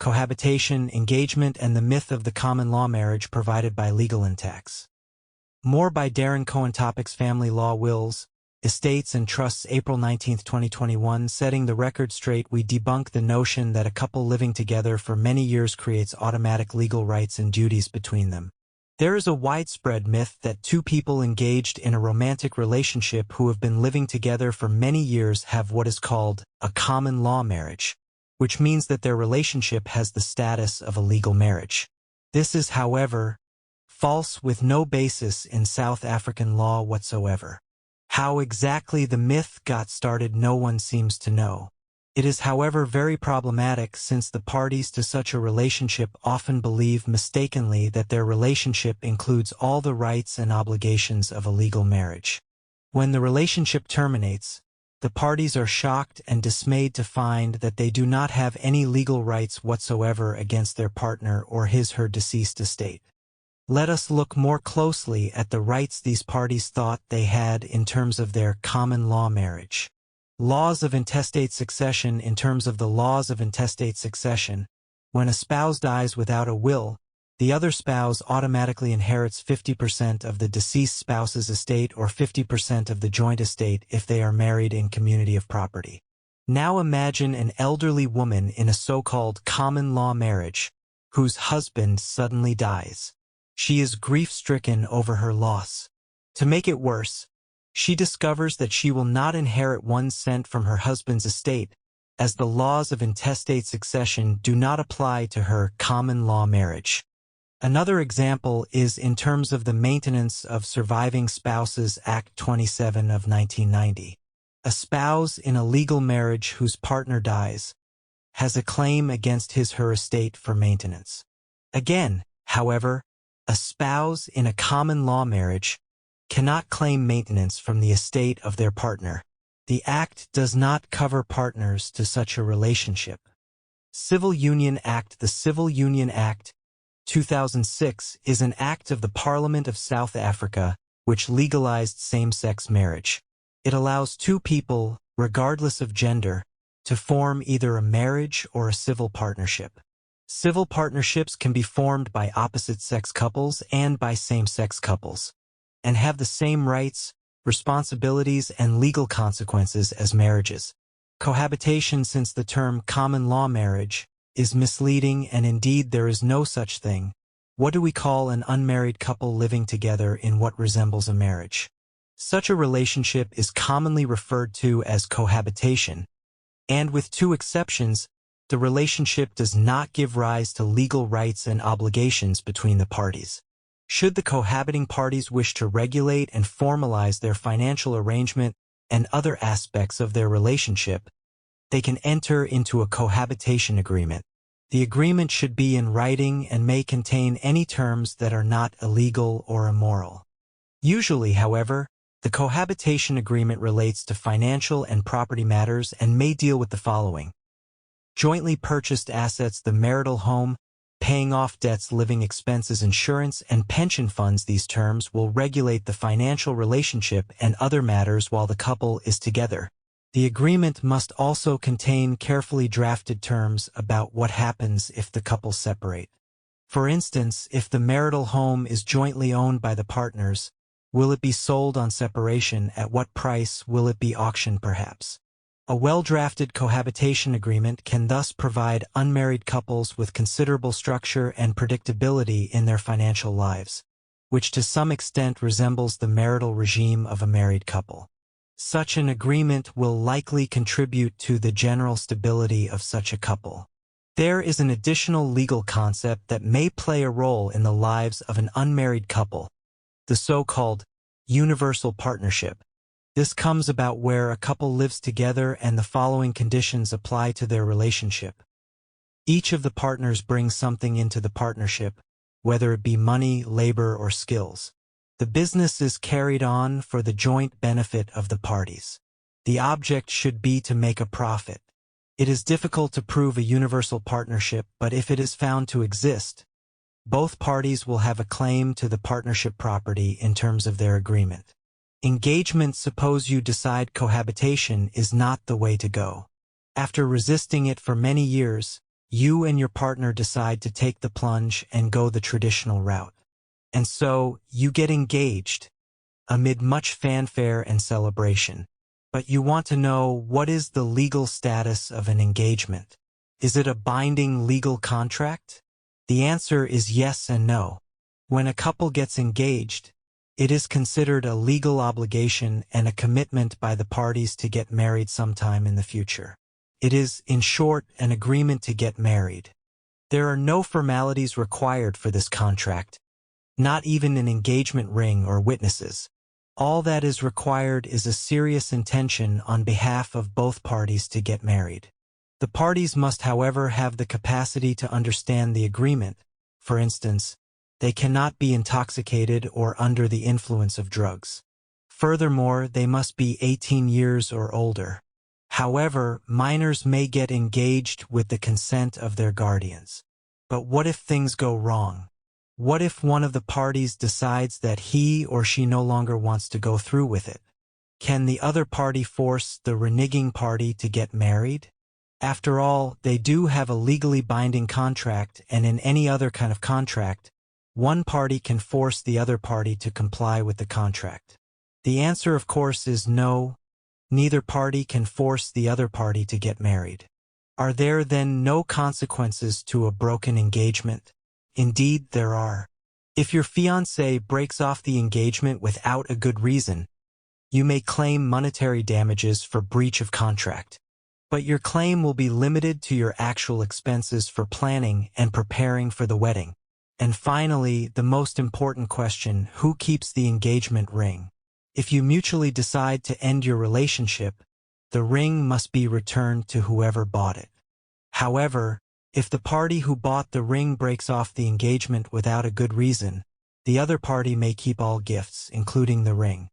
Cohabitation, Engagement, and the Myth of the Common Law Marriage provided by Legal and Tax. More by Darren Cohen. Topics: Family Law, Wills, Estates and Trusts. April 19, 2021. Setting the record straight. We debunk the notion that a couple living together for many years creates automatic legal rights and duties between them. There is a widespread myth that two people engaged in a romantic relationship who have been living together for many years have what is called a common law marriage, which means that their relationship has the status of a legal marriage. This is, however, false, with no basis in South African law whatsoever. How exactly the myth got started, no one seems to know. It is, however, very problematic, since the parties to such a relationship often believe mistakenly that their relationship includes all the rights and obligations of a legal marriage. When the relationship terminates, the parties are shocked and dismayed to find that they do not have any legal rights whatsoever against their partner or his/her deceased estate. Let us look more closely at the rights these parties thought they had in terms of their common law marriage. Laws of intestate succession. In terms of the laws of intestate succession, when a spouse dies without a will, the other spouse automatically inherits 50% of the deceased spouse's estate or 50% of the joint estate if they are married in community of property. Now imagine an elderly woman in a so-called common law marriage whose husband suddenly dies. She is grief-stricken over her loss. To make it worse, she discovers that she will not inherit 1 cent from her husband's estate, as the laws of intestate succession do not apply to her common law marriage. Another example is in terms of the Maintenance of Surviving Spouses Act 27 of 1990. A spouse in a legal marriage whose partner dies has a claim against his/her estate for maintenance. Again, however, a spouse in a common law marriage cannot claim maintenance from the estate of their partner. The Act does not cover partners to such a relationship. Civil Union Act. The Civil Union Act 2006 is an act of the Parliament of South Africa which legalized same-sex marriage. It allows two people, regardless of gender, to form either a marriage or a civil partnership. Civil partnerships can be formed by opposite-sex couples and by same-sex couples, and have the same rights, responsibilities, and legal consequences as marriages. Cohabitation. Since the term common law marriage is misleading and indeed there is no such thing, what do we call an unmarried couple living together in what resembles a marriage? Such a relationship is commonly referred to as cohabitation, and with two exceptions, the relationship does not give rise to legal rights and obligations between the parties. Should the cohabiting parties wish to regulate and formalize their financial arrangement and other aspects of their relationship, they can enter into a cohabitation agreement. The agreement should be in writing and may contain any terms that are not illegal or immoral. Usually, however, the cohabitation agreement relates to financial and property matters and may deal with the following: jointly purchased assets, the marital home, paying off debts, living expenses, insurance, and pension funds. These terms will regulate the financial relationship and other matters while the couple is together. The agreement must also contain carefully drafted terms about what happens if the couple separate. For instance, if the marital home is jointly owned by the partners, will it be sold on separation? At what price will it be auctioned, perhaps? A well-drafted cohabitation agreement can thus provide unmarried couples with considerable structure and predictability in their financial lives, which to some extent resembles the marital regime of a married couple. Such an agreement will likely contribute to the general stability of such a couple. There is an additional legal concept that may play a role in the lives of an unmarried couple, the so-called universal partnership. This comes about where a couple lives together and the following conditions apply to their relationship. Each of the partners brings something into the partnership, whether it be money, labor, or skills. The business is carried on for the joint benefit of the parties. The object should be to make a profit. It is difficult to prove a universal partnership, but if it is found to exist, both parties will have a claim to the partnership property in terms of their agreement. Engagement. Suppose you decide cohabitation is not the way to go. After resisting it for many years, You and your partner decide to take the plunge and go the traditional route. And so, you get engaged, amid much fanfare and celebration. But you want to know, what is the legal status of an engagement? Is it a binding legal contract? The answer is yes and no. When a couple gets engaged, it is considered a legal obligation and a commitment by the parties to get married sometime in the future. It is, in short, an agreement to get married. There are no formalities required for this contract, not even an engagement ring or witnesses. All that is required is a serious intention on behalf of both parties to get married. The parties must, however, have the capacity to understand the agreement. For instance, they cannot be intoxicated or under the influence of drugs. Furthermore, they must be 18 years or older. However, minors may get engaged with the consent of their guardians. But what if things go wrong? What if one of the parties decides that he or she no longer wants to go through with it? Can the other party force the reneging party to get married? After all, they do have a legally binding contract, and in any other kind of contract, one party can force the other party to comply with the contract. The answer, of course, is no. Neither party can force the other party to get married. Are there then no consequences to a broken engagement? Indeed, there are. If your fiancé breaks off the engagement without a good reason, you may claim monetary damages for breach of contract. But your claim will be limited to your actual expenses for planning and preparing for the wedding. And finally, the most important question: who keeps the engagement ring? If you mutually decide to end your relationship, the ring must be returned to whoever bought it. However, if the party who bought the ring breaks off the engagement without a good reason, the other party may keep all gifts, including the ring.